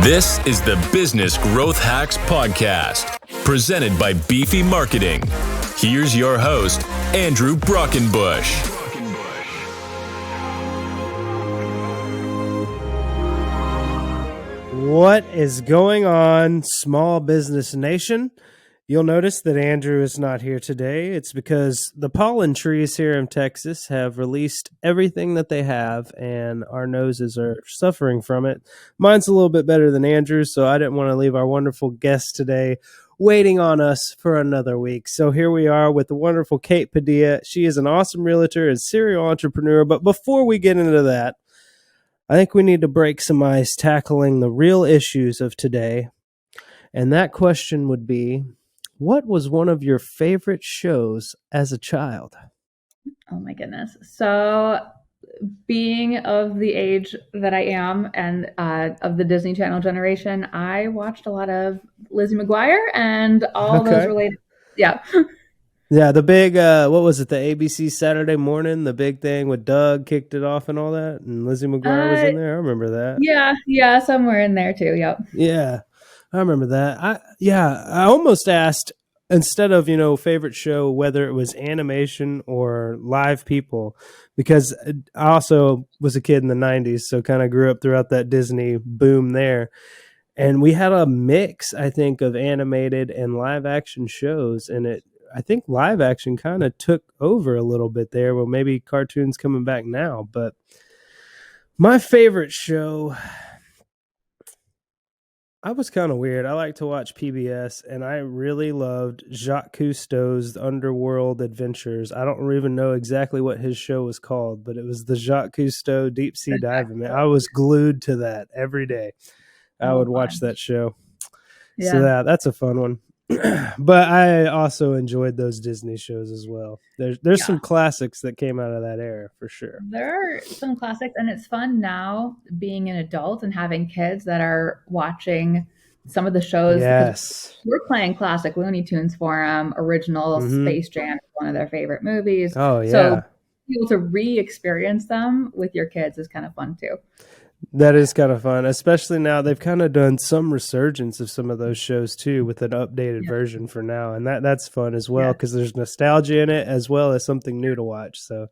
This is the Business Growth Hacks Podcast, presented by Beefy Marketing. Here's your host, Andrew Brockenbush. What is going on, small business nation? You'll notice that Andrew is not here today. It's because the pollen trees here in Texas have released everything that they have, and our noses are suffering from it. Mine's a little bit better than Andrew's, so I didn't want to leave our wonderful guest today waiting on us for another week. So here we are with the wonderful Kate Padilla. She is an awesome realtor and serial entrepreneur. But before we get into that, I think we need to break some ice tackling the real issues of today. And that question would be, what was one of your favorite shows as a child? Oh my goodness. So being of the age that I am and of the Disney Channel generation, I watched a lot of Lizzie McGuire and all those related. Yeah. Yeah, the big, what was it, the ABC Saturday Morning, the big thing with Doug kicked it off and all that, and Lizzie McGuire was in there? I remember that. Yeah, somewhere in there too, yep. Yeah, I remember that. I almost asked, instead of, favorite show, whether it was animation or live people, because I also was a kid in the 90s, so kind of grew up throughout that Disney boom there. And we had a mix, I think, of animated and live action shows, and I think live action kind of took over a little bit there. Well, maybe cartoons coming back now, but my favorite show, I was kind of weird. I like to watch PBS, and I really loved Jacques Cousteau's Underworld Adventures. I don't even know exactly what his show was called, but it was the Jacques Cousteau Deep Sea Diving. I was glued to that every day. I would watch that show. Yeah. So that's a fun one. But I also enjoyed those Disney shows as well. There's some classics that came out of that era for sure. There are some classics, and it's fun now being an adult and having kids that are watching some of the shows. Yes. We're playing classic Looney Tunes for them. Original Space Jam is one of their favorite movies. Oh, yeah. So being able to re-experience them with your kids is kind of fun too. That is kind of fun, especially now they've kind of done some resurgence of some of those shows too with an updated version for now. And that's fun as well because there's nostalgia in it as well as something new to watch. So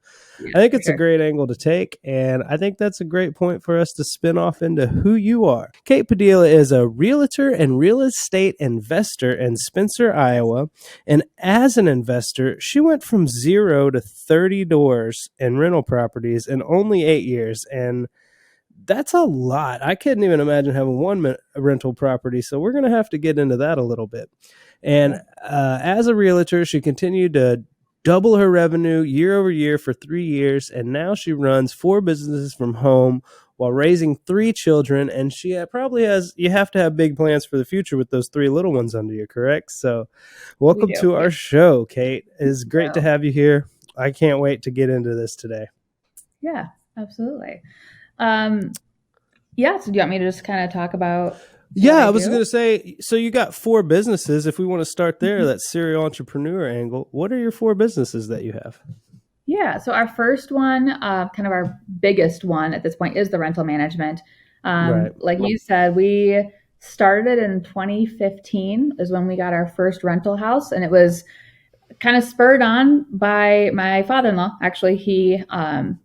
I think it's a great angle to take. And I think that's a great point for us to spin off into who you are. Kate Padilla is a realtor and real estate investor in Spencer, Iowa. And as an investor, she went from 0 to 30 doors in rental properties in only 8 years. And that's a lot. I couldn't even imagine having one rental property. So we're going to have to get into that a little bit. And as a realtor, she continued to double her revenue year over year for 3 years. And now she runs 4 businesses from home while raising 3 children. And she probably you have to have big plans for the future with those 3 little ones under you, correct? So welcome to our show, Kate. It is great to have you here. I can't wait to get into this today. Yeah, absolutely. So do you want me to just kind of talk about? I was going to say, so you got 4 businesses. If we want to start there, that serial entrepreneur angle, what are your 4 businesses that you have? Yeah. So our first one, kind of our biggest one at this point is the rental management. Right. Like you said, we started in 2015 is when we got our first rental house, and it was kind of spurred on by my father-in-law. Actually,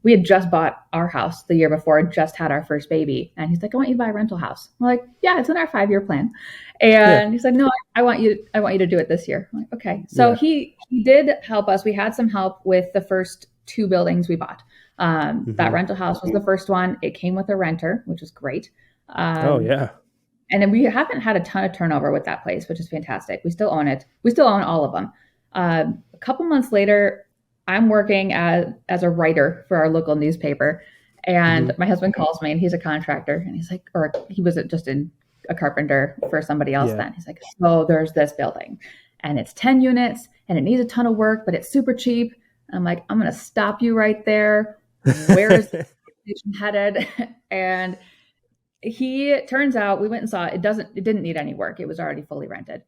we had just bought our house the year before, just had our first baby. And he's like, I want you to buy a rental house. I'm like, yeah, it's in our 5-year plan. And he's like, no, I want you to do it this year. I'm like, okay. So he did help us. We had some help with the first 2 buildings we bought. That rental house was the first one. It came with a renter, which is great. And then we haven't had a ton of turnover with that place, which is fantastic. We still own it. We still own all of them. A couple months later, I'm working as a writer for our local newspaper, and my husband calls me, and he's a contractor, and he's like, or he was just a carpenter for somebody else then. He's like, so there's this building, and it's 10 units, and it needs a ton of work, but it's super cheap. I'm like, I'm going to stop you right there. Where is the station headed? And turns out we went and saw it. It didn't need any work. It was already fully rented.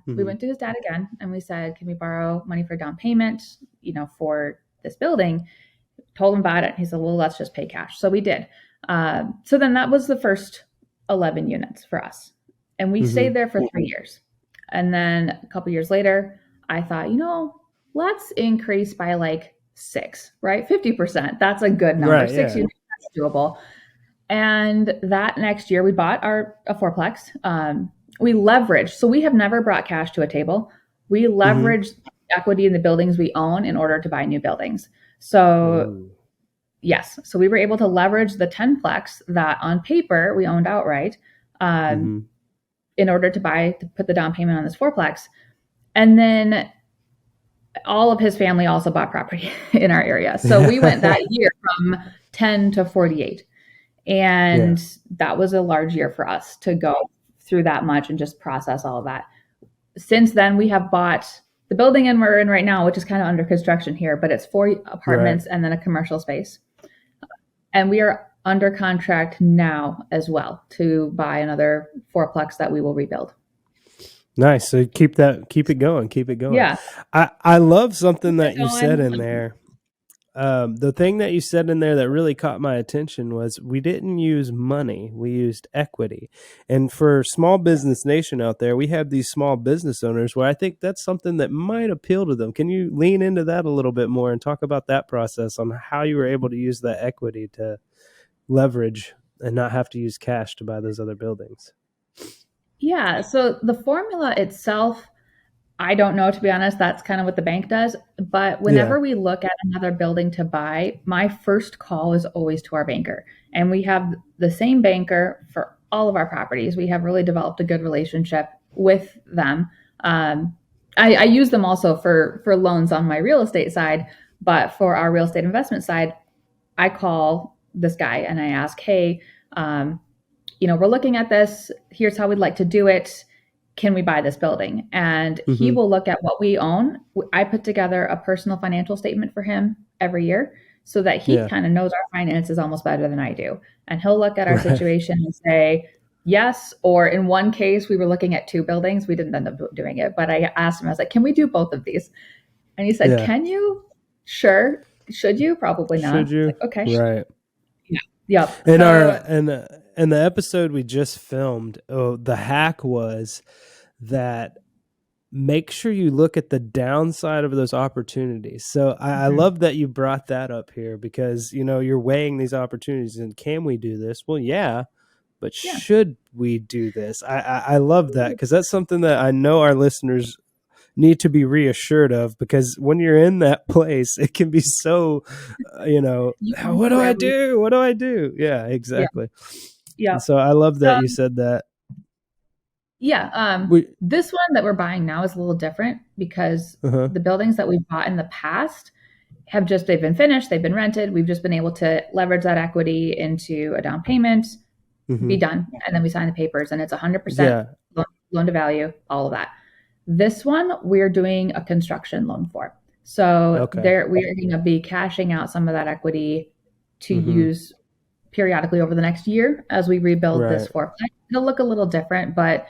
We went to his dad again, and we said, can we borrow money for down payment, for this building? Told him about it. He said, well, let's just pay cash. So we did. So then that was the first 11 units for us. And we stayed there for 3 years. And then a couple years later, I thought, let's increase by like 6, right? 50%. That's a good number. Right, 6 units, that's doable. And that next year we bought a fourplex. We leveraged. So we have never brought cash to a table. We leveraged equity in the buildings we own in order to buy new buildings. So yes, so we were able to leverage the 10plex that on paper we owned outright in order to put the down payment on this fourplex. And then all of his family also bought property in our area. So we went that year from 10 to 48. And that was a large year for us to go through that much and just process all of that. Since then, we have bought the building we're in right now, which is kind of under construction here, but it's 4 apartments and then a commercial space. And we are under contract now as well to buy another fourplex that we will rebuild. Nice. So keep it going. Yeah. I love something that you said in there. The thing that you said in there that really caught my attention was we didn't use money. We used equity. And for Small Business Nation out there, we have these small business owners where I think that's something that might appeal to them. Can you lean into that a little bit more and talk about that process on how you were able to use that equity to leverage and not have to use cash to buy those other buildings? Yeah. So the formula itself, I don't know, to be honest. That's kind of what the bank does. But whenever we look at another building to buy, my first call is always to our banker. And we have the same banker for all of our properties. We have really developed a good relationship with them. I use them also for loans on my real estate side. But for our real estate investment side, I call this guy and I ask, hey, we're looking at this. Here's how we'd like to do it. Can we buy this building? And he will look at what we own. I put together a personal financial statement for him every year so that he kind of knows our finances almost better than I do. And he'll look at our situation and say, yes. Or in one case, we were looking at 2 buildings. We didn't end up doing it. But I asked him, I was like, can we do both of these? And he said, can you? Sure. Should you? Probably not. Should you? Like, okay. Right. Yeah. And the episode we just filmed, the hack was that make sure you look at the downside of those opportunities. So I love that you brought that up here because, you're weighing these opportunities and can we do this? Well, yeah, but should we do this? I love that because that's something that I know our listeners need to be reassured of, because when you're in that place, it can be so, what do I do? What do I do? Yeah, exactly. Yeah. And so I love that you said that. Yeah. This one that we're buying now is a little different because the buildings that we bought in the past they've been finished, they've been rented. We've just been able to leverage that equity into a down payment, be done. And then we sign the papers and it's 100% loan to value, all of that. This one, we're doing a construction loan for. So we are going to be cashing out some of that equity to use periodically over the next year as we rebuild this fourplex. It'll look a little different, but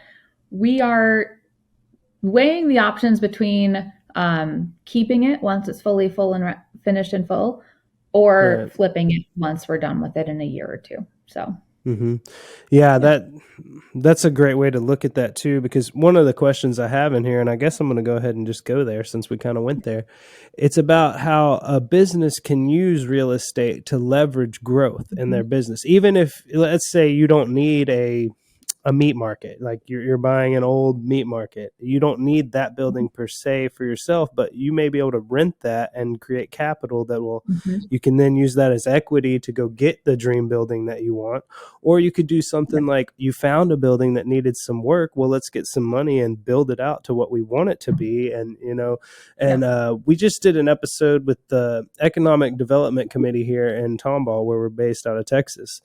we are weighing the options between keeping it once it's fully full and finished and full, or flipping it once we're done with it in a year or two. So. Yeah, that's a great way to look at that too, because one of the questions I have in here, and I guess I'm going to go ahead and just go there since we kind of went there. It's about how a business can use real estate to leverage growth in their business. Even if, let's say, you don't need a meat market, like you're buying an old meat market. You don't need that building per se for yourself, but you may be able to rent that and create capital that will, you can then use that as equity to go get the dream building that you want. Or you could do something like you found a building that needed some work. Well, let's get some money and build it out to what we want it to be. And, we just did an episode with the Economic Development Committee here in Tomball, where we're based out of Texas.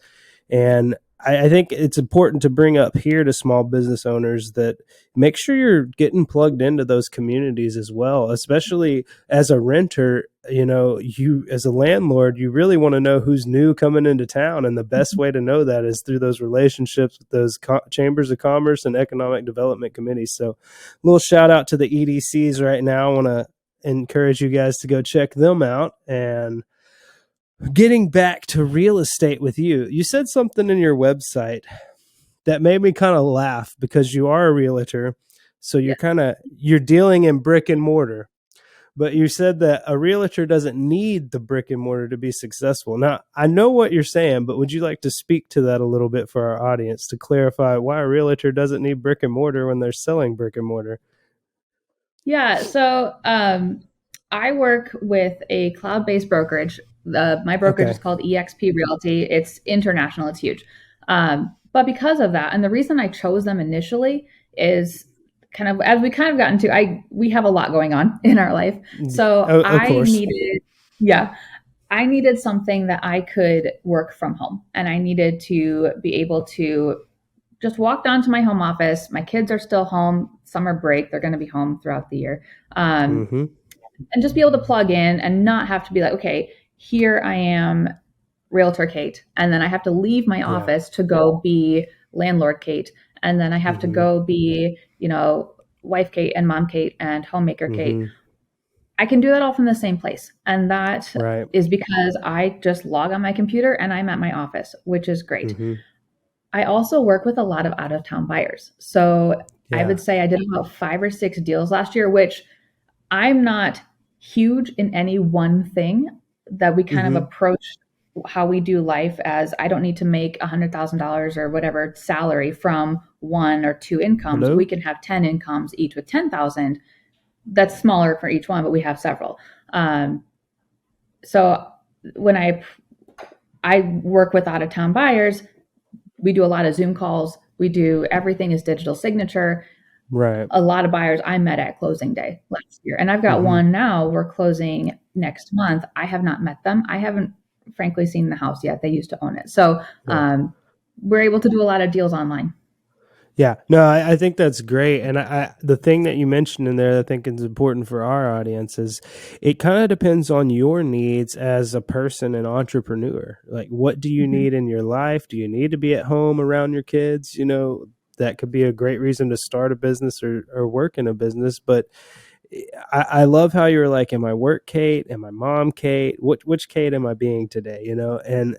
And I think it's important to bring up here to small business owners that make sure you're getting plugged into those communities as well, especially as a renter. You as a landlord, you really want to know who's new coming into town. And the best way to know that is through those relationships with those chambers of commerce and economic development committees. So a little shout out to the EDCs right now. I want to encourage you guys to go check them out. And getting back to real estate with you said something in your website that made me kind of laugh because you are a realtor. So Yeah. you're dealing in brick and mortar. But you said that a realtor doesn't need the brick and mortar to be successful. Now, I know what you're saying, but would you like to speak to that a little bit for our audience to clarify why a realtor doesn't need brick and mortar when they're selling brick and mortar? Yeah. So I work with a cloud-based brokerage. My brokerage is called EXP Realty. It's international. It's huge. But because of that, and the reason I chose them initially is kind of as we kind of got into, we have a lot going on in our life. So Of course. I needed something that I could work from home, and I needed to be able to just walk down to my home office. My kids are still home, summer break. They're going to be home throughout the year. Mm-hmm. And just be able to plug in and not have to be like, okay, here I am, realtor Kate. And then I have to leave my office to go be landlord Kate. And then I have to go be, wife Kate and mom Kate and homemaker Kate. I can do that all from the same place. And that is because I just log on my computer and I'm at my office, which is great. I also work with a lot of out of town buyers. So I would say I did about 5 or 6 deals last year, which I'm not huge in any one thing, that we kind of approach how we do life as I don't need to make $100,000 or whatever salary from 1 or 2 incomes. We can have 10 incomes, each with 10,000. That's smaller for each one, but we have several. So when I work with out of town buyers, we do a lot of Zoom calls. We do everything is digital signature. Right. A lot of buyers I met at closing day last year. And I've got one now, we're closing next month. I have not met them. I haven't frankly seen the house yet. They used to own it. So we're able to do a lot of deals online. Yeah, no, I think that's great. And the thing that you mentioned in there, I think is important for our audience is it kind of depends on your needs as a person and entrepreneur. Like, what do you need in your life? Do you need to be at home around your kids? That could be a great reason to start a business or work in a business. But I love how you're like, am I work Kate? Am I mom Kate? Which Kate am I being today? And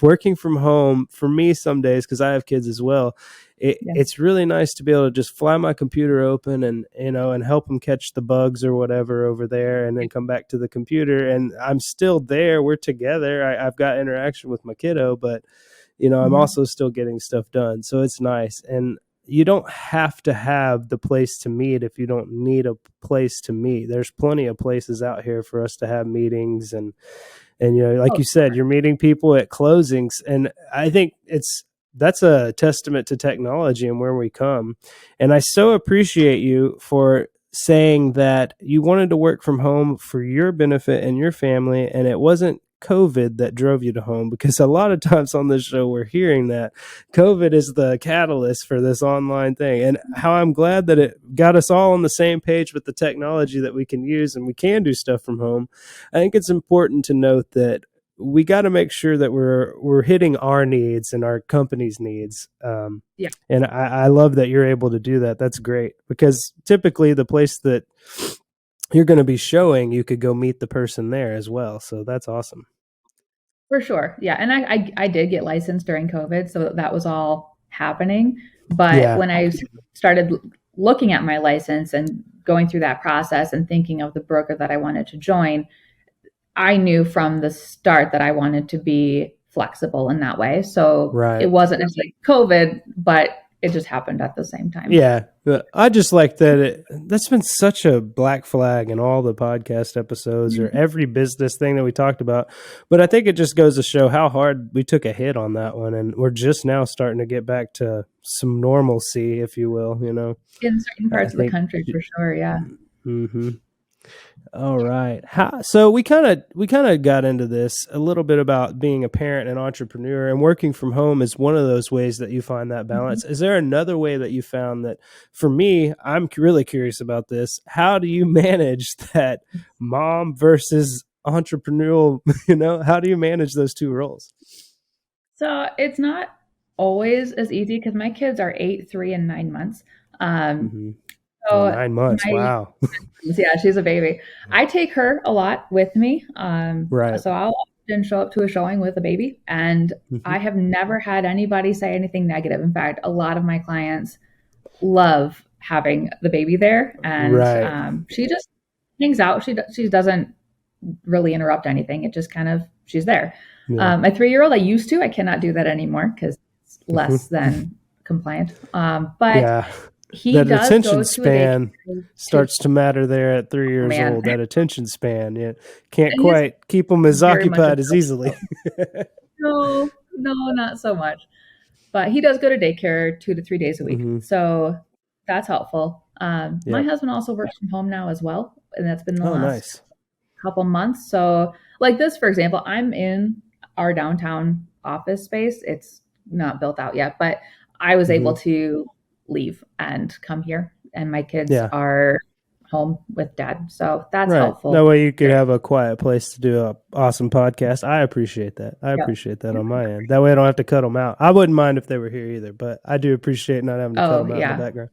working from home for me some days, because I have kids as well, it's really nice to be able to just fly my computer open and help them catch the bugs or whatever over there, and then come back to the computer and I'm still there. We're together. I've got interaction with my kiddo, but I'm also still getting stuff done. So it's nice. And you don't have to have the place to meet if you don't need a place to meet. There's plenty of places out here for us to have meetings and like you said, you're meeting people at closings. And I think that's a testament to technology and where we come. And I so appreciate you for saying that you wanted to work from home for your benefit and your family, and it wasn't COVID that drove you to home, because a lot of times on this show we're hearing that COVID is the catalyst for this online thing, and how I'm glad that it got us all on the same page with the technology that we can use and we can do stuff from home. I think it's important to note that we got to make sure that we're hitting our needs and our company's needs. And I love that you're able to do that. That's great, because typically the place that you're going to be showing, you could go meet the person there as well. So that's awesome. For sure. Yeah. And I did get licensed during COVID, so that was all happening. But when I started looking at my license and going through that process and thinking of the broker that I wanted to join, I knew from the start that I wanted to be flexible in that way. So it wasn't necessarily COVID, but it just happened at the same time. Yeah. I just like that that's been such a black flag in all the podcast episodes or every business thing that we talked about. But I think it just goes to show how hard we took a hit on that one. And we're just now starting to get back to some normalcy, if you will, In certain parts of the country, for sure. Yeah. Mm-hmm. All right. So we kind of got into this a little bit about being a parent and entrepreneur, and working from home is one of those ways that you find that balance. Is there another way that you found that? For me, I'm really curious about this. How do you manage that mom versus entrepreneurial, how do you manage those two roles? So it's not always as easy, because my kids are 8, 3, and 9 months. So 9 months. Wow. Yeah, she's a baby. I take her a lot with me. So I'll often show up to a showing with a baby, and I have never had anybody say anything negative. In fact, a lot of my clients love having the baby there, and she just hangs out. She doesn't really interrupt anything. It just kind of, she's there. My 3-year-old, I cannot do that anymore because it's less than compliant. But he that does attention go span starts to matter there at 3 years old. That attention span, can't quite keep them as occupied as easily. No, not so much. But he does go to daycare 2 to 3 days a week, so that's helpful. My husband also works from home now as well, and that's been the last couple months. So, like this, for example, I'm in our downtown office space. It's not built out yet, but I was able to leave and come here, and my kids are home with dad. So that's helpful. That way you could have a quiet place to do an awesome podcast. I appreciate that. I appreciate that on my end. That way I don't have to cut them out. I wouldn't mind if they were here either, but I do appreciate not having to cut them out in the background.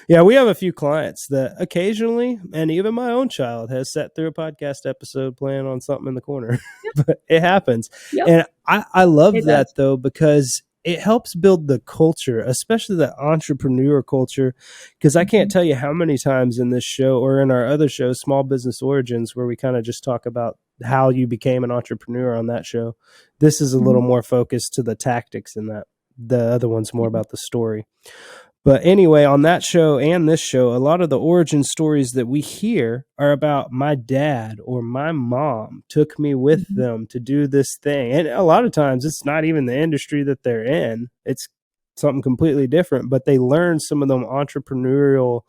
Yeah, we have a few clients that occasionally, and even my own child has sat through a podcast episode playing on something in the corner. But it happens. And I love that though, because it helps build the culture, especially the entrepreneur culture. Because I can't tell you how many times in this show or in our other show, Small Business Origins, where we kind of just talk about how you became an entrepreneur on that show. This is a little more focused to the tactics in that. The other one's more about the story. But anyway, on that show and this show, a lot of the origin stories that we hear are about my dad or my mom took me with them to do this thing. And a lot of times it's not even the industry that they're in. It's something completely different, but they learn some of them entrepreneurial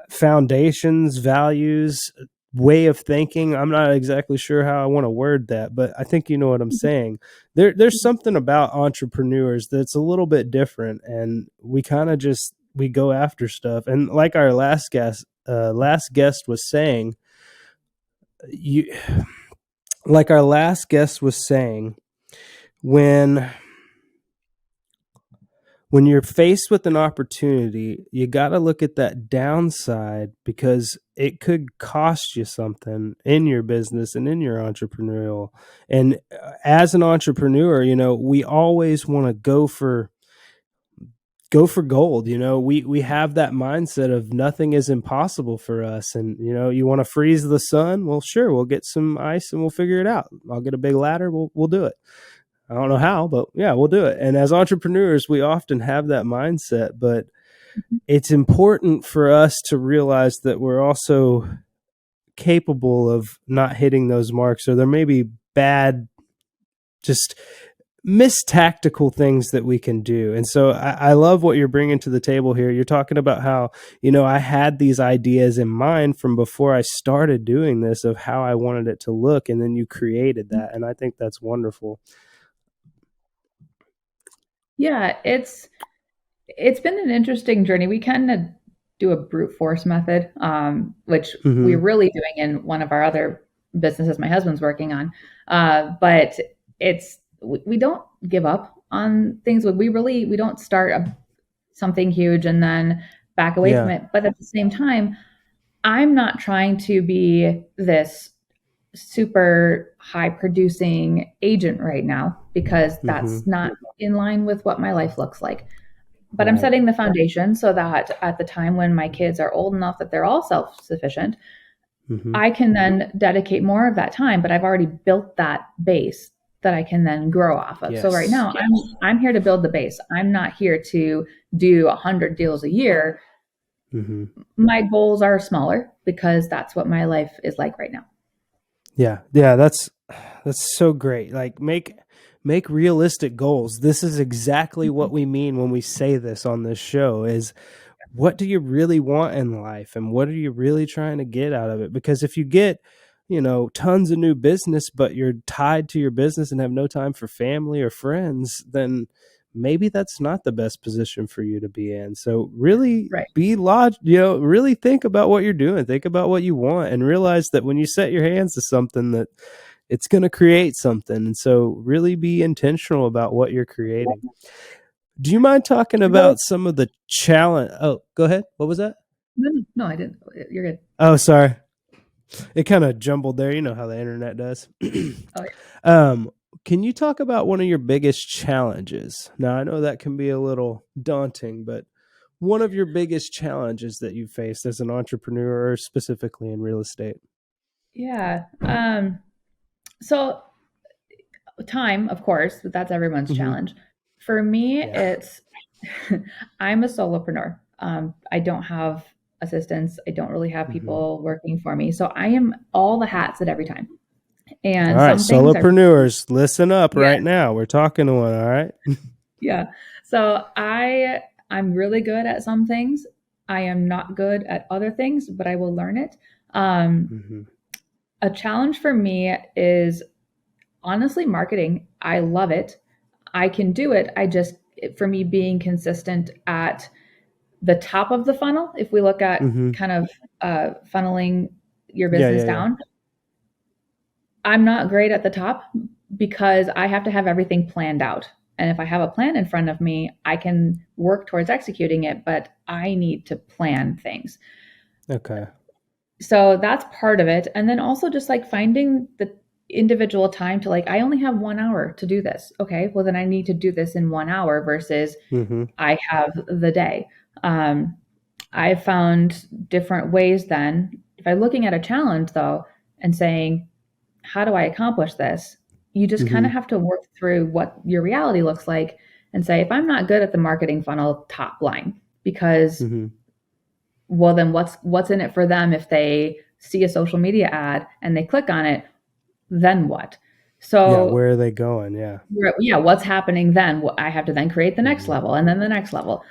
foundations, values, way of thinking. I'm not exactly sure how I want to word that, but I think you know what I'm saying. There's something about entrepreneurs that's a little bit different, and we kind of we go after stuff. And like our last guest was saying, when you're faced with an opportunity, you got to look at that downside, because it could cost you something in your business and in your entrepreneurial. And as an entrepreneur, we always want to go for gold. We have that mindset of nothing is impossible for us. And, you want to freeze the sun? Well, sure, we'll get some ice and we'll figure it out. I'll get a big ladder. We'll do it. I don't know how, but yeah, we'll do it. And as entrepreneurs, we often have that mindset, but it's important for us to realize that we're also capable of not hitting those marks, or there may be bad, just mistactical things that we can do. And so I love what you're bringing to the table here. You're talking about how, I had these ideas in mind from before I started doing this of how I wanted it to look, and then you created that. And I think that's wonderful. Yeah, it's been an interesting journey. We kind of do a brute force method, which we're really doing in one of our other businesses my husband's working on. But we don't give up on things. We don't start something huge and then back away from it. But at the same time, I'm not trying to be this super high producing agent right now, because that's not in line with what my life looks like. But I'm setting the foundation so that at the time when my kids are old enough that they're all self-sufficient, I can then dedicate more of that time. But I've already built that base that I can then grow off of. So right now I'm here to build the base. I'm not here to do 100 deals a year. My goals are smaller because that's what my life is like right now. Yeah, that's so great. Like make realistic goals. This is exactly what we mean when we say this on this show is, what do you really want in life, and what are you really trying to get out of it? Because if you get, tons of new business, but you're tied to your business and have no time for family or friends, then maybe that's not the best position for you to be in. So really be really think about what you're doing, think about what you want, and realize that when you set your hands to something, that it's going to create something. And so really be intentional about what you're creating. Do you mind talking about some of the challenge? Oh, go ahead. What was that? No, I didn't. You're good. Oh, sorry. It kind of jumbled there. You know how the internet does. Oh, Can you talk about one of your biggest challenges? Now, I know that can be a little daunting, but one of your biggest challenges that you faced as an entrepreneur, or specifically in real estate? yeah. So time, of course, but that's everyone's challenge. For me, it's I'm a solopreneur. I don't have assistants. I don't really have people working for me. So I am all the hats at every time. And all right, some things solopreneurs, listen up right now. We're talking to one, all right? Yeah. So I'm really good at some things. I am not good at other things, but I will learn it. A challenge for me is honestly marketing. I love it. I can do it. For me, being consistent at the top of the funnel, if we look at kind of funneling your business down, I'm not great at the top because I have to have everything planned out. And if I have a plan in front of me, I can work towards executing it, but I need to plan things. Okay. So that's part of it. And then also just like finding the individual time to like, I only have 1 hour to do this. Okay. Well, then I need to do this in 1 hour versus I have the day. I found different ways then. If I'm looking at a challenge though, and saying, how do I accomplish this? You just kind of have to work through what your reality looks like and say, if I'm not good at the marketing funnel top line, because well, then what's in it for them if they see a social media ad and they click on it, then what? So where are they going? What's happening then? I have to then create the next level and then the next level.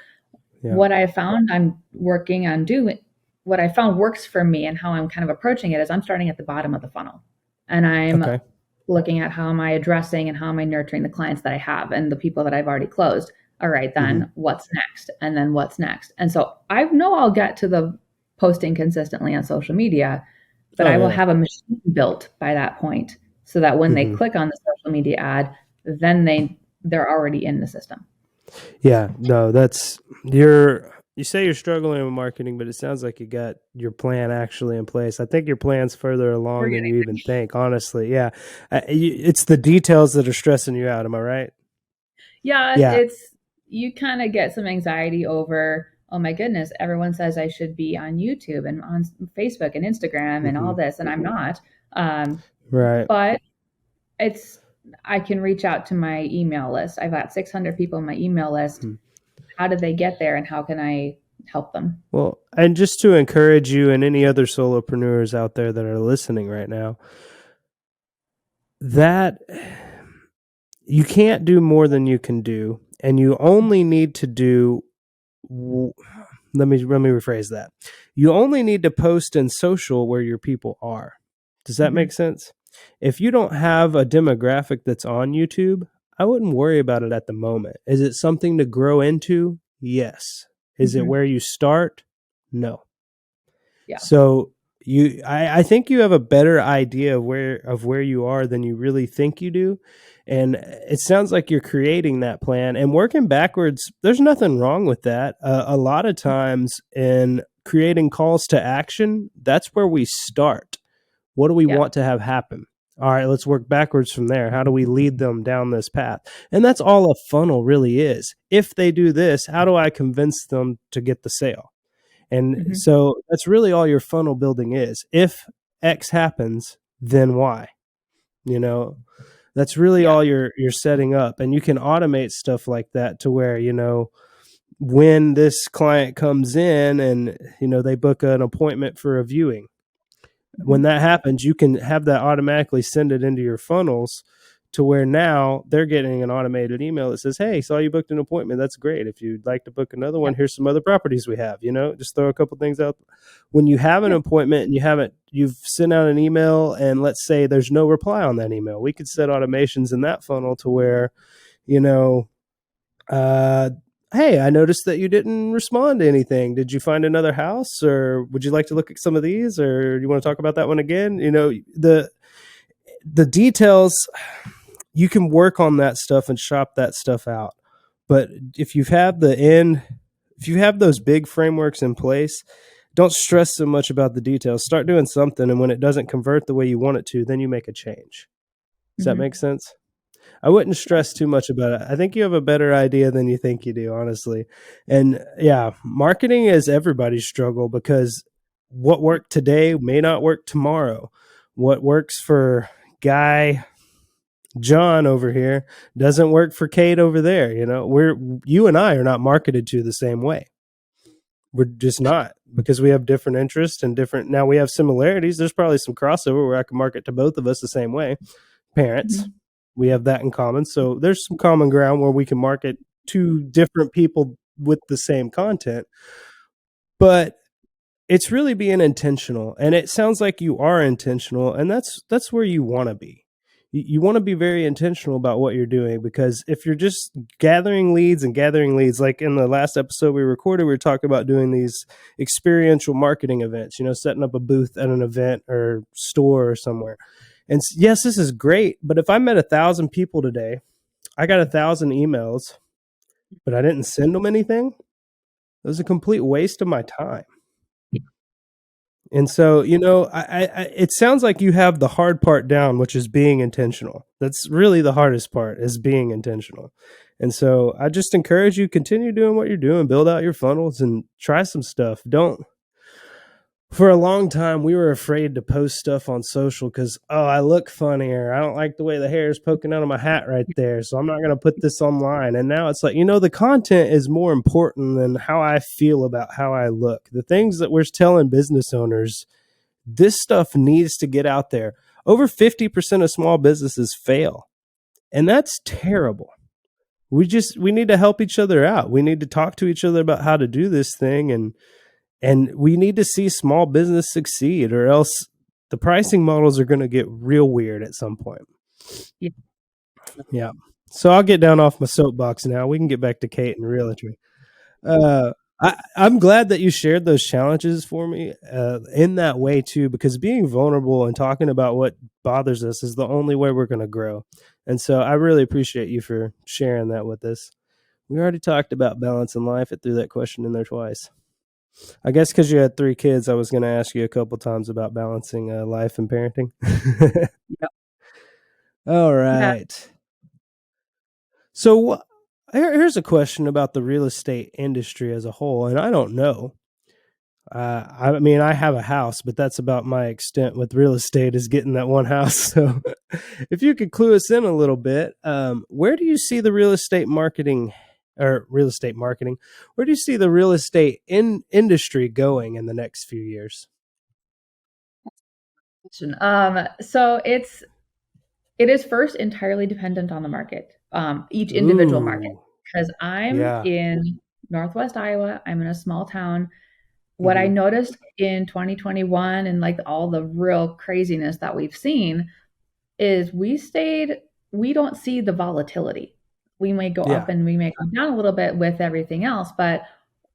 What I found I'm working on doing, what I found works for me and how I'm kind of approaching it is I'm starting at the bottom of the funnel. And I'm looking at how am I addressing and how am I nurturing the clients that I have and the people that I've already closed. All right, then what's next? And then what's next? And so I know I'll get to the posting consistently on social media, but I will have a machine built by that point so that when they click on the social media ad, then they're already in the system. Yeah, no, you say you're struggling with marketing, but it sounds like you got your plan actually in place. I think your plan's further along than you even think, honestly. Yeah. It's the details that are stressing you out. Am I right? Yeah. You kind of get some anxiety over, oh my goodness, everyone says I should be on YouTube and on Facebook and Instagram and all this, and I'm not. Right. But I can reach out to my email list. I've got 600 people on my email list. How did they get there and how can I help them? Well, and just to encourage you and any other solopreneurs out there that are listening right now, that you can't do more than you can do, and you only need to do let me rephrase that. You only need to post in social where your people are. Does that make sense? If you don't have a demographic that's on YouTube, I wouldn't worry about it at the moment. Is it something to grow into? Yes. Is it where you start? No. Yeah. So I think you have a better idea of where you are than you really think you do. And it sounds like you're creating that plan and working backwards. There's nothing wrong with that. A lot of times in creating calls to action, that's where we start. What do we want to have happen? All right, let's work backwards from there. How do we lead them down this path? And that's all a funnel really is. If they do this, how do I convince them to get the sale? And so that's really all your funnel building is. If X happens, then Y. That's really all you're setting up. And you can automate stuff like that to where, when this client comes in and, they book an appointment for a viewing, when that happens, you can have that automatically send it into your funnels to where now they're getting an automated email that says, hey, saw you booked an appointment. That's great. If you'd like to book another one, here's some other properties we have, just throw a couple things out. When you have an appointment and you've sent out an email and let's say there's no reply on that email, we could set automations in that funnel to where, hey, I noticed that you didn't respond to anything. Did you find another house, or would you like to look at some of these, or you want to talk about that one again? The details, you can work on that stuff and shop that stuff out. But if you have those big frameworks in place, don't stress so much about the details. Start doing something, and when it doesn't convert the way you want it to, then you make a change. Does that make sense? I wouldn't stress too much about it. I think you have a better idea than you think you do, honestly. And yeah, marketing is everybody's struggle, because what worked today may not work tomorrow. What works for guy John over here doesn't work for Kate over there. You and I are not marketed to the same way. We're just not, because we have different interests and different. Now we have similarities. There's probably some crossover where I can market to both of us the same way. Parents, we have that in common. So there's some common ground where we can market to different people with the same content. But it's really being intentional, and it sounds like you are intentional, and that's where you want to be. You want to be very intentional about what you're doing, because if you're just gathering leads, like in the last episode we recorded, we were talking about doing these experiential marketing events, setting up a booth at an event or store or somewhere. And yes, this is great, but if I met 1,000 people today, I got 1,000 emails, but I didn't send them anything, it was a complete waste of my time. And so, it sounds like you have the hard part down, which is being intentional. That's really the hardest part, is being intentional. And so I just encourage you, continue doing what you're doing, build out your funnels and try some stuff. For a long time, we were afraid to post stuff on social because, I look funnier. I don't like the way the hair is poking out of my hat right there, so I'm not going to put this online. And now it's like, the content is more important than how I feel about how I look. The things that we're telling business owners, this stuff needs to get out there. Over 50% of small businesses fail, and that's terrible. We need to help each other out. We need to talk to each other about how to do this thing, and we need to see small business succeed, or else the pricing models are going to get real weird at some point. Yeah. So I'll get down off my soapbox now. We can get back to Kate and realtor. I'm glad that you shared those challenges for me in that way too, because being vulnerable and talking about what bothers us is the only way we're going to grow. And so I really appreciate you for sharing that with us. We already talked about balance in life. It threw that question in there twice. I guess because you had 3 kids, I was going to ask you a couple times about balancing life and parenting. Yep. All right. Yeah. So here's a question about the real estate industry as a whole, and I don't know. I mean, I have a house, but that's about my extent with real estate, is getting that one house. So if you could clue us in a little bit, where do you see the real estate marketing? Where do you see the real estate industry going in the next few years? So it is first entirely dependent on the market, each individual market, because I'm in Northwest Iowa. I'm in a small town. What I noticed in 2021 and like all the real craziness that we've seen is we don't see the volatility. We may go up and we may come down a little bit with everything else, but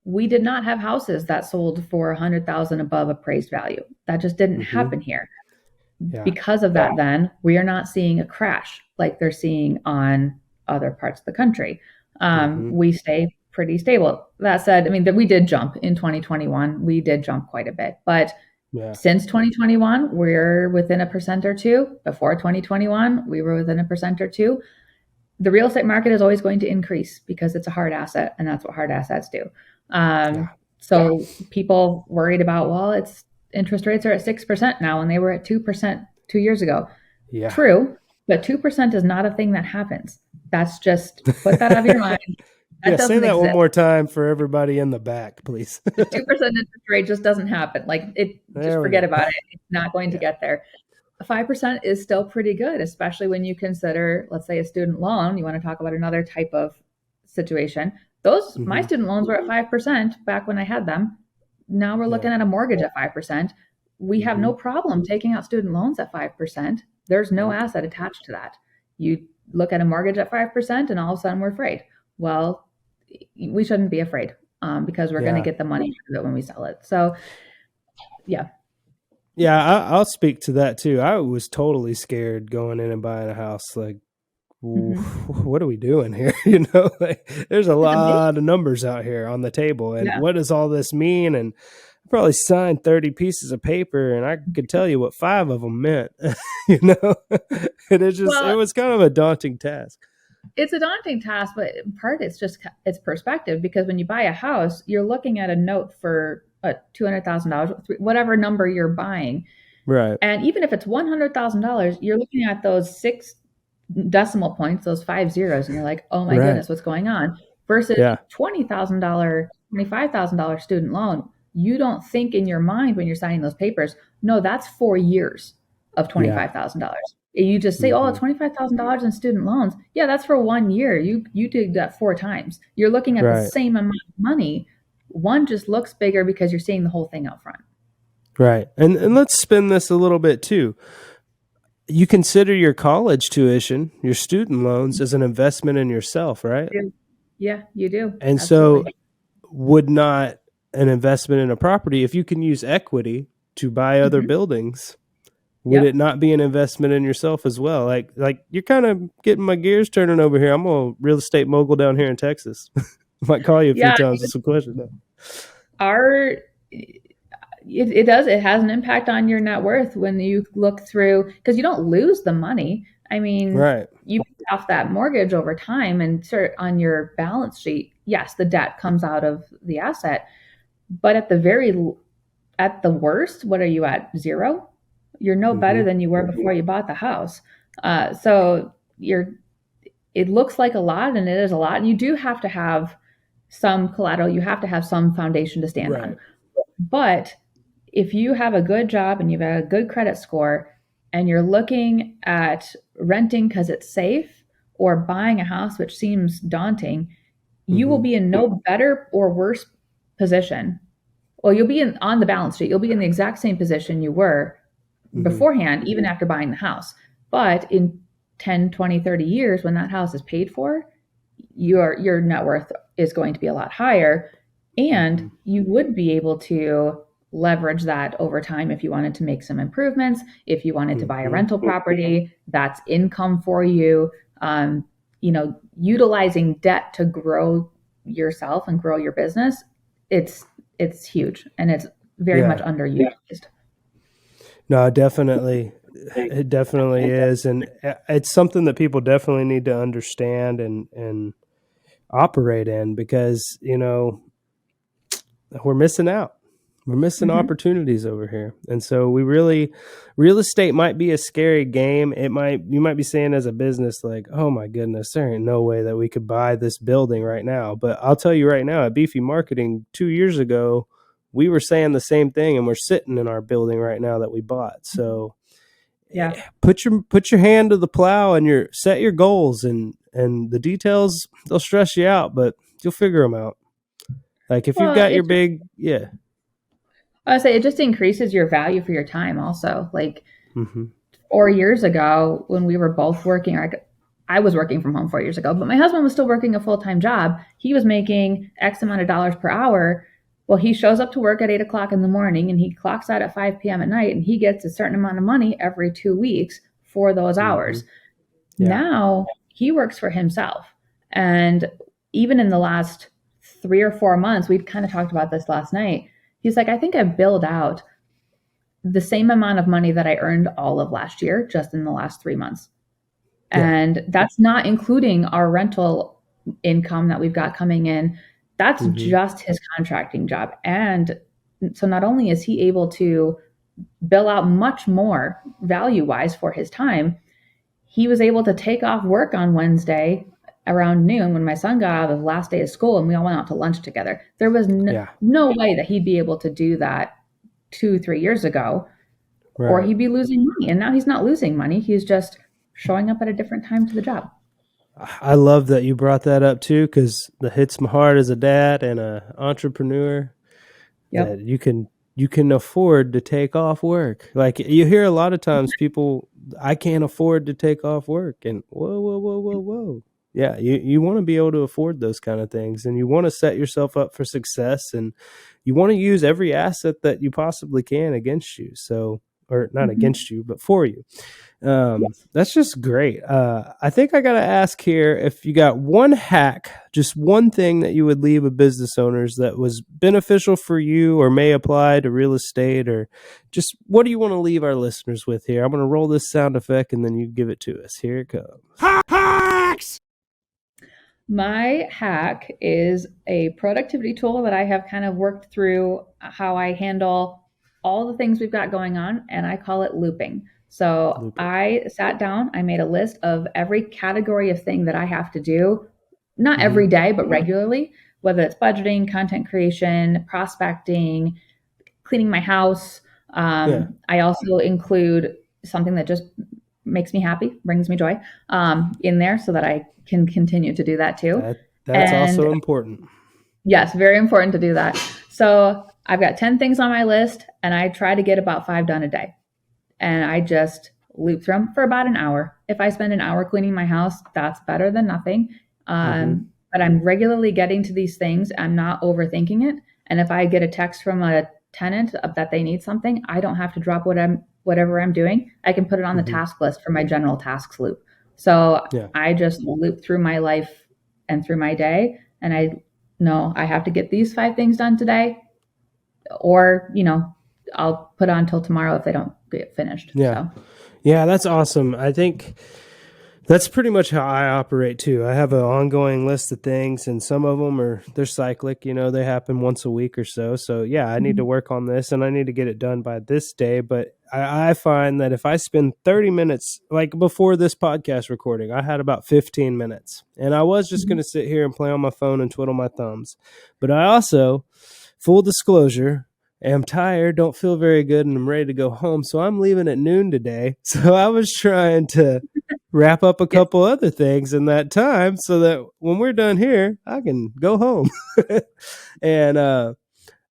we did not have houses that sold for $100,000 above appraised value. That just didn't happen here. Because of that, then we are not seeing a crash like they're seeing on other parts of the country. We stay pretty stable. That said, I mean, we did jump in 2021. We did jump quite a bit, but since 2021, we're within 1% or 2%. Before 2021, we were within 1% or 2%. The real estate market is always going to increase because it's a hard asset, and that's what hard assets do. So people worried about, well, it's interest rates are at 6% now, and they were at 2% 2 years ago. True, but 2% is not a thing that happens. That's just, put that out of your mind. Say that one more time for everybody in the back, please. 2% interest rate just doesn't happen. Just forget about it. It's not going to get there. 5% is still pretty good, especially when you consider, let's say, a student loan. You want to talk about another type of situation. My student loans were at 5% back when I had them. Now we're looking at a mortgage at 5%. We have no problem taking out student loans at 5%. There's no asset attached to that. You look at a mortgage at 5% and all of a sudden we're afraid. Well, we shouldn't be afraid because we're going to get the money out of it when we sell it. So, I'll speak to that too. I was totally scared going in and buying a house. Like, what are we doing here? There's a lot of numbers out here on the table, and what does all this mean? And probably signed 30 pieces of paper and I could tell you what 5 of them meant, you know? And it Well, was kind of a daunting task. it's a daunting task, but in part it's perspective, because when you buy a house, you're looking at a note for $200,000, whatever number you're buying. Right. And even if it's $100,000, you're looking at those 6 decimal points, those 5 zeros, and you're like, oh my goodness, what's going on? Versus $20,000, $25,000 student loan. You don't think in your mind when you're signing those papers, no, that's 4 years of $25,000. You just say, oh, $25,000 in student loans. Yeah, that's for 1 year. You did that 4 times. You're looking at the same amount of money. One just looks bigger because you're seeing the whole thing up front. Right. And let's spin this a little bit too. You consider your college tuition, your student loans, as an investment in yourself, right? Yeah, you do. And absolutely. So would not an investment in a property, if you can use equity to buy other buildings, would it not be an investment in yourself as well? Like you're kind of getting my gears turning over here. I'm a real estate mogul down here in Texas. Might call you a few times with some questions. It does. It has an impact on your net worth when you look through, because you don't lose the money. I mean, you pay off that mortgage over time and on your balance sheet. Yes, the debt comes out of the asset, but at the worst, what are you at? 0? You're no better than you were before you bought the house. So it looks like a lot, and it is a lot. And you do have to have some collateral. You have to have some foundation to stand on. But if you have a good job and you've got a good credit score and you're looking at renting because it's safe or buying a house, which seems daunting, you will be in no better or worse position. Well, you'll be on the balance sheet. You'll be in the exact same position you were beforehand, even after buying the house. But in 10, 20, 30 years, when that house is paid for, your net worth is going to be a lot higher. And you would be able to leverage that over time if you wanted to make some improvements, if you wanted to buy a rental property, that's income for you. Utilizing debt to grow yourself and grow your business, it's huge, and it's very much underutilized. No, definitely. It definitely is. And it's something that people definitely need to understand and operate in, because, we're missing out. We're missing opportunities over here. And so real estate might be a scary game. You might be saying as a business, like, oh my goodness, there ain't no way that we could buy this building right now. But I'll tell you right now, at Beefy Marketing 2 years ago, we were saying the same thing, and we're sitting in our building right now that we bought. So put your hand to the plow and set your goals, and the details, they'll stress you out, but you'll figure them out. Like if you've got your big, I would say it just increases your value for your time also. Like 4 years ago when we were both working, I was working from home 4 years ago, but my husband was still working a full-time job. He was making X amount of dollars per hour. Well, he shows up to work at 8 o'clock in the morning and he clocks out at 5 p.m. at night, and he gets a certain amount of money every 2 weeks for those hours. Now he works for himself. And even in the last 3 or 4 months, we've kind of talked about this last night. He's like, I think I've billed out the same amount of money that I earned all of last year, just in the last 3 months. And that's not including our rental income that we've got coming in. That's just his contracting job. And so not only is he able to bill out much more value-wise for his time, he was able to take off work on Wednesday around noon when my son got out of the last day of school and we all went out to lunch together. There was no way that he'd be able to do that 2-3 years ago, or he'd be losing money. And now he's not losing money. He's just showing up at a different time to the job. I love that you brought that up too, because that hits my heart as a dad and an entrepreneur. That you can afford to take off work. Like you hear a lot of times people, I can't afford to take off work, and whoa. Yeah, you want to be able to afford those kind of things, and you want to set yourself up for success, and you want to use every asset that you possibly can against you. So or not Mm-hmm. against you, but for you. Yes. That's just great. I think I got to ask here if you got one hack, just one thing that you would leave with business owners that was beneficial for you or may apply to real estate, or just what do you want to leave our listeners with here? I'm going to roll this sound effect and then you give it to us. Here it comes. Hacks! My hack is a productivity tool that I have kind of worked through how I handle all the things we've got going on, and I call it looping. So I sat down, I made a list of every category of thing that I have to do, not every day, but regularly, whether it's budgeting, content creation, prospecting, cleaning my house. I also include something that just makes me happy, brings me joy in there so that I can continue to do that too. That's And also important. yes, very important to do that. So I've got 10 things on my list and I try to get about 5 done a day. And I just loop through them for about an hour. If I spend an hour cleaning my house, that's better than nothing. But I'm regularly getting to these things. I'm not overthinking it. And if I get a text from a tenant that they need something, I don't have to drop whatever I'm doing. I can put it on the task list for my general tasks loop. So I just loop through my life and through my day. And I know I have to get these 5 things done today, or, I'll put on till tomorrow if they don't get finished. Yeah. Yeah, that's awesome. I think that's pretty much how I operate too. I have an ongoing list of things, and some of them they're cyclic, they happen once a week or so. So yeah, I need to work on this and I need to get it done by this day. But I find that if I spend 30 minutes, like before this podcast recording, I had about 15 minutes and I was just going to sit here and play on my phone and twiddle my thumbs. But I also, full disclosure, am tired, don't feel very good, and I'm ready to go home. So I'm leaving at noon today. So I was trying to wrap up a couple other things in that time so that when we're done here, I can go home. And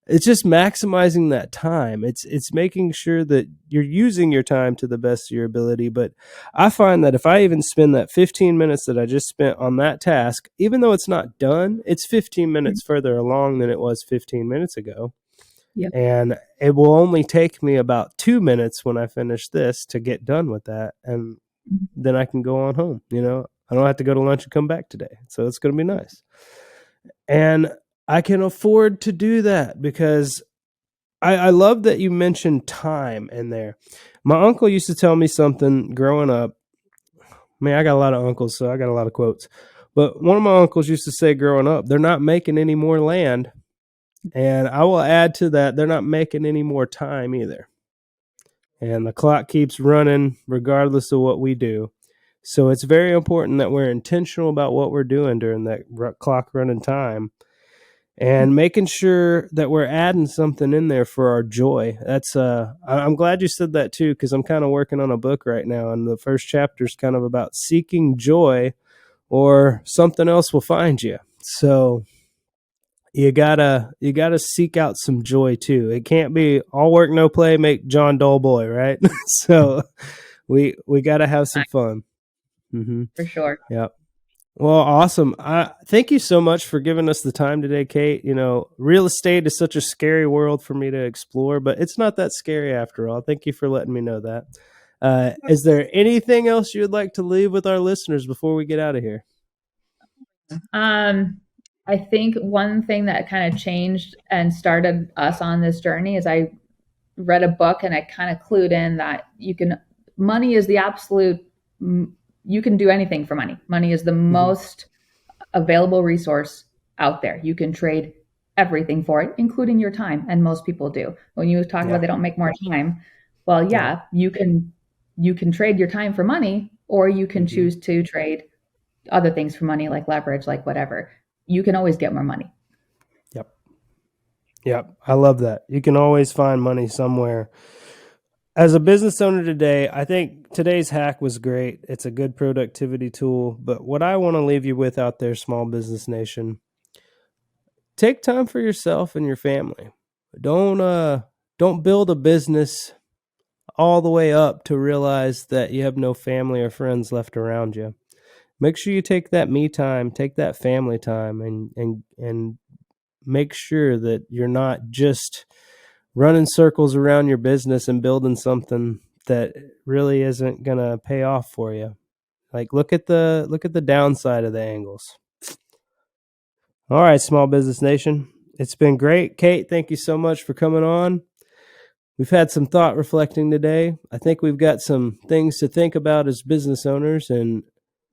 it's just maximizing that time. It's making sure that you're using your time to the best of your ability. But I find that if I even spend that 15 minutes that I just spent on that task, even though it's not done, it's 15 minutes further along than it was 15 minutes ago. Yep. And it will only take me about 2 minutes when I finish this to get done with that. And then I can go on home. I don't have to go to lunch and come back today. So it's going to be nice. And I can afford to do that because I love that you mentioned time in there. My uncle used to tell me something growing up. Man, I got a lot of uncles, so I got a lot of quotes. But one of my uncles used to say growing up, they're not making any more land. And I will add to that, they're not making any more time either. And the clock keeps running regardless of what we do. So it's very important that we're intentional about what we're doing during that clock running time and making sure that we're adding something in there for our joy. That's I'm glad you said that too, because I'm kind of working on a book right now. And the first chapter is kind of about seeking joy or something else will find you. So you gotta seek out some joy too. It can't be all work no play make John dull boy, right? So we gotta have some fun. For sure. Yep. Well, awesome. Thank you so much for giving us the time today, Kate. Real estate is such a scary world for me to explore, but it's not that scary after all. Thank you for letting me know that. Is there anything else you'd like to leave with our listeners before we get out of here? I think one thing that kind of changed and started us on this journey is I read a book and I kind of clued in that money is the absolute, you can do anything for money. Money is the most available resource out there. You can trade everything for it, including your time. And most people do. When you talk about they don't make more time, well, you can trade your time for money, or you can choose to trade other things for money, like leverage, like whatever. You can always get more money. Yep. I love that. You can always find money somewhere. As a business owner today, I think today's hack was great. It's a good productivity tool. But what I want to leave you with out there, small business nation, take time for yourself and your family. Don't build a business all the way up to realize that you have no family or friends left around you. Make sure you take that me time, take that family time, and make sure that you're not just running circles around your business and building something that really isn't going to pay off for you. Like look at the downside of the angles. All right, Small Business Nation. It's been great. Kate, thank you so much for coming on. We've had some thought reflecting today. I think we've got some things to think about as business owners, and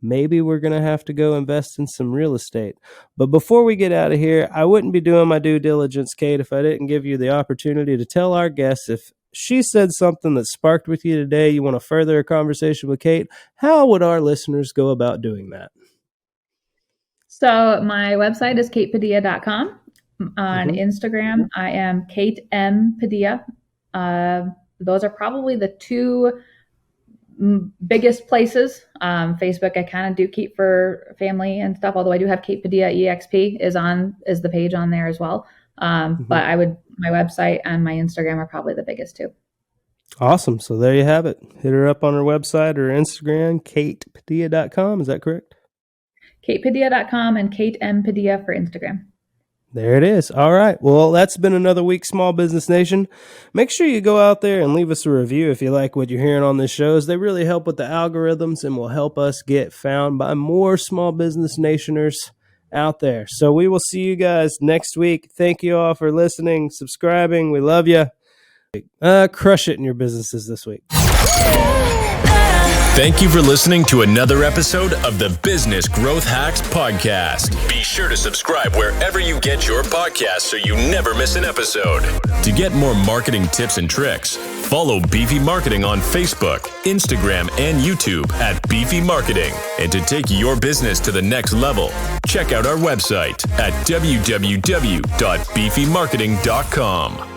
maybe we're going to have to go invest in some real estate. But before we get out of here, I wouldn't be doing my due diligence, Kate, if I didn't give you the opportunity to tell our guests if she said something that sparked with you today, you want to further a conversation with Kate, how would our listeners go about doing that? So my website is katepadilla.com. On Instagram, I am Kate M. Padilla. Those are probably the two biggest places. Facebook, I kind of do keep for family and stuff, although I do have Kate Padilla EXP is the page on there as well. But my website and my Instagram are probably the biggest two. Awesome. So there you have it. Hit her up on her website or Instagram, katepadilla.com. Is that correct? katepadilla.com and Kate M. Padilla for Instagram. There it is. All right. Well, that's been another week, Small Business Nation. Make sure you go out there and leave us a review if you like what you're hearing on this show. They really help with the algorithms and will help us get found by more Small Business Nationers out there. So we will see you guys next week. Thank you all for listening, subscribing. We love you. Crush it in your businesses this week. Thank you for listening to another episode of the Business Growth Hacks Podcast. Be sure to subscribe wherever you get your podcasts so you never miss an episode. To get more marketing tips and tricks, follow Beefy Marketing on Facebook, Instagram, and YouTube at Beefy Marketing. And to take your business to the next level, check out our website at www.beefymarketing.com.